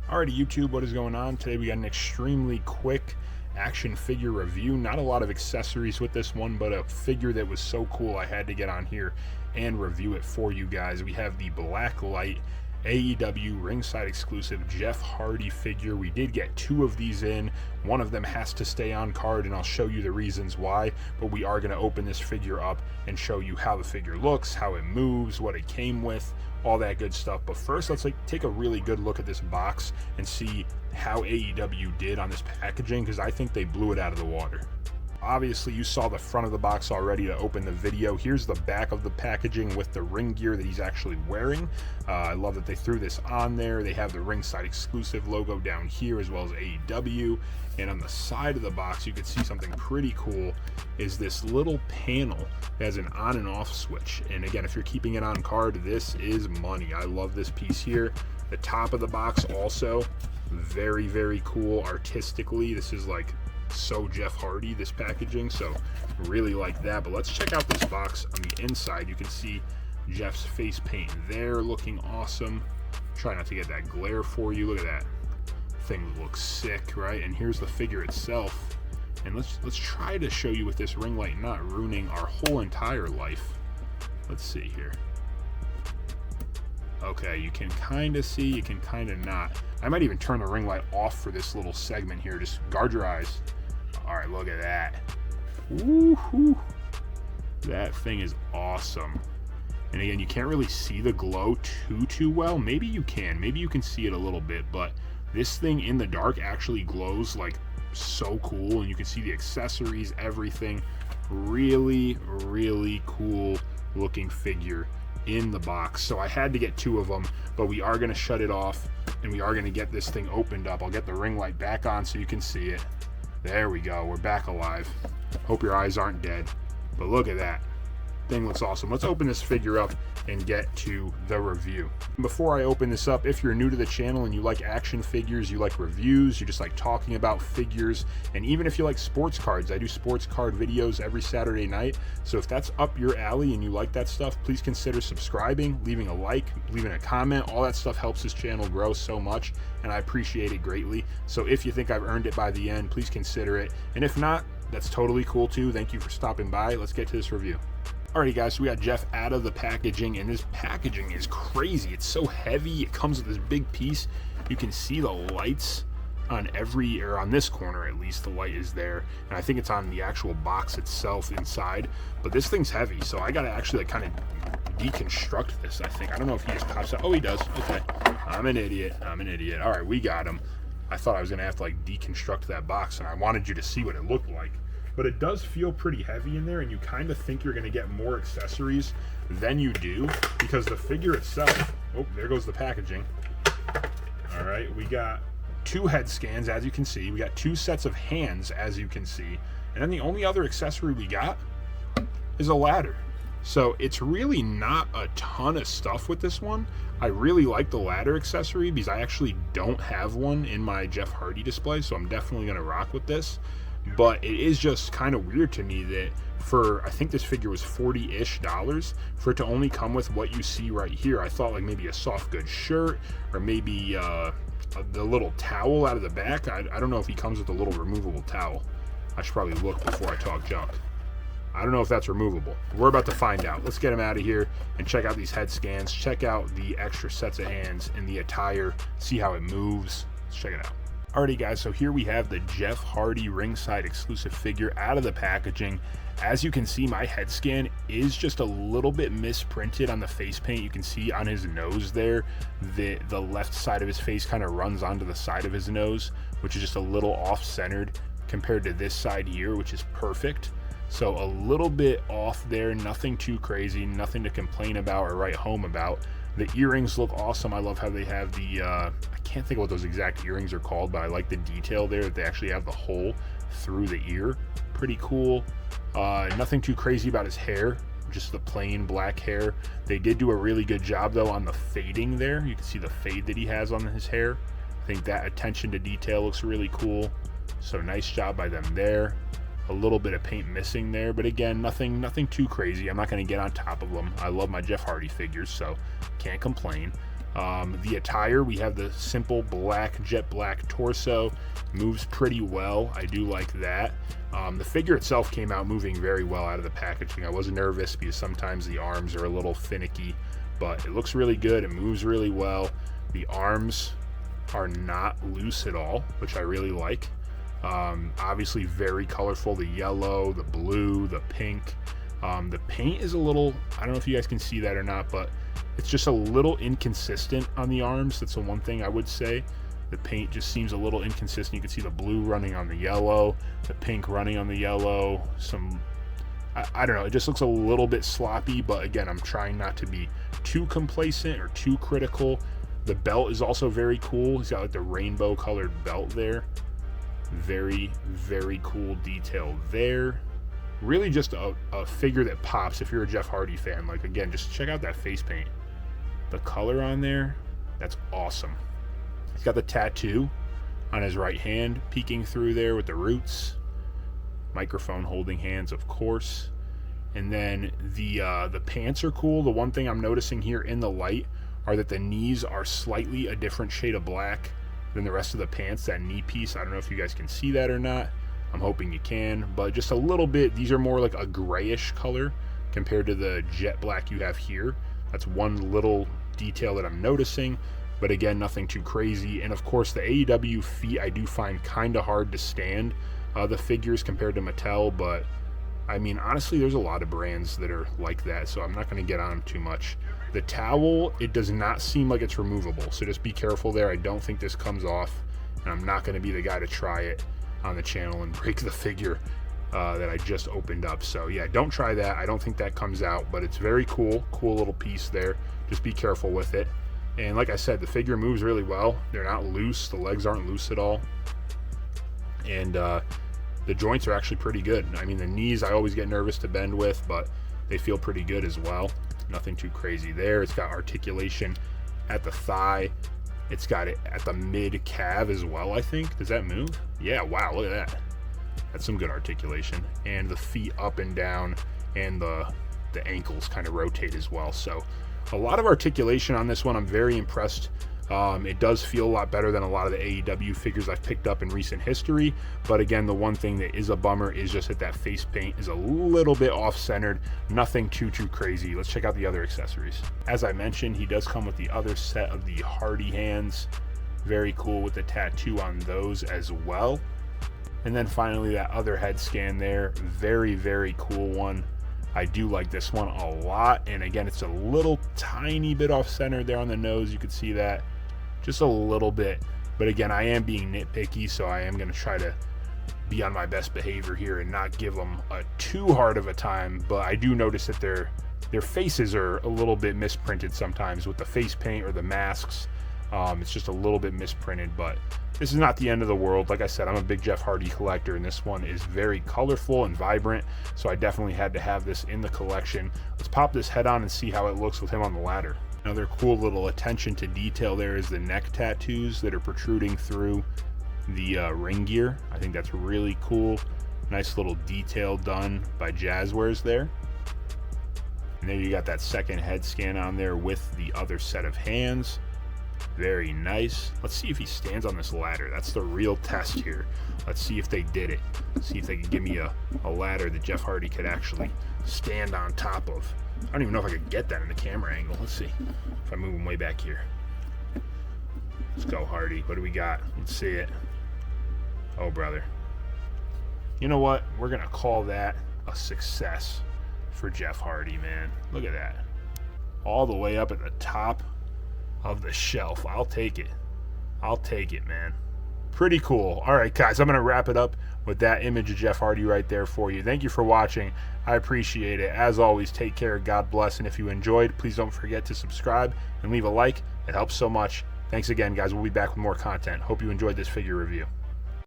Alrighty, YouTube, what is going on? Today we got an extremely quick action figure review. Not a lot of accessories with this one, but a figure that was so cool I had to get on here and review it for you guys. We have the Blacklight AEW ringside exclusive Jeff Hardy figure. We did get two of these in. One of them has to stay on card, and I'll show you the reasons why, but we are going to open this figure up and show you how the figure looks, how it moves, what it came with, all that good stuff. But first, let's take a really good look at this box and see how AEW did on this packaging, because I think they blew it out of the water. Obviously, you saw the front of the box already to open the video. Here's the back of the packaging with the ring gear that he's actually wearing. I love that they threw this on there. They have the ringside exclusive logo down here as well as AEW. And on the side of the box, you can see something pretty cool is this little panel that has an on and off switch. And again, if you're keeping it on card, this is money. I love this piece here. The top of the box also very, very cool artistically. This is like so Jeff Hardy, this packaging, so really like that. But let's check out this box on the inside. You can see Jeff's face paint there, looking awesome. Try not to get that glare for you. Look at that thing, looks sick, right? And here's the figure itself, and let's try to show you with this ring light not ruining our whole entire life. Let's see here. Okay, you can kind of see, you can kind of not. I might even turn the ring light off for this little segment here. Just guard your eyes. All right, look at that. Woohoo! That thing is awesome. And again, you can't really see the glow too well. Maybe you can. Maybe you can see it a little bit, but this thing in the dark actually glows like so cool, and you can see the accessories, everything. Really, really cool looking figure in the box. So I had to get two of them, but we are going to shut it off and we are going to get this thing opened up. I'll get the ring light back on so you can see it. There we go. We're back alive. Hope your eyes aren't dead, but look at that thing. Looks awesome. Let's open this figure up and get to the review. Before I open this up, if you're new to the channel and you like action figures, you like reviews, you just like talking about figures, and even if you like sports cards, I do sports card videos every Saturday night. So if that's up your alley and you like that stuff, please consider subscribing, leaving a like, leaving a comment. All that stuff helps this channel grow so much, and I appreciate it greatly. So if you think I've earned it by the end, please consider it. And if not, that's totally cool too. Thank you for stopping by. Let's get to this review. Alrighty guys, so we got Jeff out of the packaging, and this packaging is crazy. It's so heavy. It comes with this big piece. You can see the lights on on this corner at least, the light is there, and I think it's on the actual box itself inside. But this thing's heavy, so I gotta actually like kind of deconstruct this, I think. I don't know if he just pops out. Oh, he does. Okay. I'm an idiot. Alright, we got him. I thought I was gonna have to like deconstruct that box, and I wanted you to see what it looked like. But it does feel pretty heavy in there, and you kind of think you're going to get more accessories than you do, because the figure itself, oh, there goes the packaging. All right, we got two head scans, as you can see. We got two sets of hands, as you can see. And then the only other accessory we got is a ladder. So it's really not a ton of stuff with this one. I really like the ladder accessory because I actually don't have one in my Jeff Hardy display, so I'm definitely going to rock with this. But it is just kind of weird to me that for, I think this figure was $40-ish, for it to only come with what you see right here. I thought like maybe a soft goods shirt, or maybe the little towel out of the back. I don't know if he comes with a little removable towel. I should probably look before I talk junk. I don't know if that's removable. We're about to find out. Let's get him out of here and check out these head scans. Check out the extra sets of hands and the attire. See how it moves. Let's check it out. Alrighty guys, so here we have the Jeff Hardy ringside exclusive figure out of the packaging. As you can see, my head scan is just a little bit misprinted on the face paint. You can see on his nose there, the left side of his face kind of runs onto the side of his nose, which is just a little off-centered compared to this side here, which is perfect. So a little bit off there, nothing too crazy, nothing to complain about or write home about. The earrings look awesome. I love how they have the, I can't think of what those exact earrings are called, but I like the detail there that they actually have the hole through the ear. Pretty cool. Nothing too crazy about his hair, just the plain black hair. They did do a really good job though on the fading there. You can see the fade that he has on his hair. I think that attention to detail looks really cool. So nice job by them there. A little bit of paint missing there, but again, nothing too crazy. I'm not going to get on top of them. I love my Jeff Hardy figures, so can't complain. The attire, we have the simple black, jet black torso, moves pretty well. I do like that. The figure itself came out moving very well out of the packaging. I was nervous because sometimes the arms are a little finicky, but it looks really good. It moves really well. The arms are not loose at all, which I really like. Obviously very colorful, the yellow, the blue, the pink. The paint is a little, I don't know if you guys can see that or not, but it's just a little inconsistent on the arms. That's the one thing I would say. The paint just seems a little inconsistent. You can see the blue running on the yellow, the pink running on the yellow. I don't know, it just looks a little bit sloppy, but again, I'm trying not to be too complacent or too critical. The belt is also very cool. He's got like the rainbow colored belt there. Very, very cool detail there. Really just a figure that pops if you're a Jeff Hardy fan. Like, again, just check out that face paint. The color on there, that's awesome. He's got the tattoo on his right hand peeking through there with the roots. Microphone holding hands, of course. And then the pants are cool. The one thing I'm noticing here in the light are that the knees are slightly a different shade of black than the rest of the pants, that knee piece. I don't know if you guys can see that or not. I'm hoping you can, but just a little bit. These are more like a grayish color compared to the jet black you have here. That's one little detail that I'm noticing, but again, nothing too crazy. And of course, the AEW feet I do find kind of hard to stand the figures compared to Mattel, but I mean, honestly, there's a lot of brands that are like that, so I'm not going to get on them too much. The towel, it does not seem like it's removable, so just be careful there. I don't think this comes off, and I'm not going to be the guy to try it on the channel and break the figure that I just opened up. So yeah, don't try that. I don't think that comes out, but it's very cool little piece there. Just be careful with it. And like I said, the figure moves really well. They're not loose. The legs aren't loose at all. And the joints are actually pretty good. I mean, the knees I always get nervous to bend with, but they feel pretty good as well. Nothing too crazy there. It's got articulation at the thigh. It's got it at the mid calf as well, I think. Does that move? Yeah, wow, look at that. That's some good articulation. And the feet up and down, and the ankles kind of rotate as well. So a lot of articulation on this one. I'm very impressed. It does feel a lot better than a lot of the AEW figures I've picked up in recent history. But again, the one thing that is a bummer is just that face paint is a little bit off-centered. Nothing too crazy. Let's check out the other accessories. As I mentioned, he does come with the other set of the Hardy hands. Very cool with the tattoo on those as well. And then finally, that other head scan there. Very, very cool one. I do like this one a lot. And again, it's a little tiny bit off-center there on the nose. You can see that. Just a little bit, but again, I am being nitpicky, so I am going to try to be on my best behavior here and not give them a too hard of a time. But I do notice that their faces are a little bit misprinted sometimes with the face paint or the masks. It's just a little bit misprinted, but this is not the end of the world. Like I said, I'm a big Jeff Hardy collector, and this one is very colorful and vibrant, so I definitely had to have this in the collection. Let's pop this head on and see how it looks with him on the ladder. Another cool little attention to detail there is the neck tattoos that are protruding through the ring gear. I think that's really cool. Nice little detail done by Jazwares there. And then you got that second head scan on there with the other set of hands. Very nice. Let's see if he stands on this ladder. That's the real test here. Let's see if they did it. See if they can give me a ladder that Jeff Hardy could actually stand on top of. I don't even know if I could get that in the camera angle. Let's see if I move him way back here. Let's go, Hardy. What do we got? Let's see it. Oh, brother. You know what? We're going to call that a success for Jeff Hardy, man. Look at that. All the way up at the top of the shelf. I'll take it. I'll take it, man. Pretty cool. All right, guys, I'm going to wrap it up with that image of Jeff Hardy right there for you. Thank you for watching. I appreciate it. As always, take care. God bless. And if you enjoyed, please don't forget to subscribe and leave a like. It helps so much. Thanks again, guys. We'll be back with more content. Hope you enjoyed this figure review.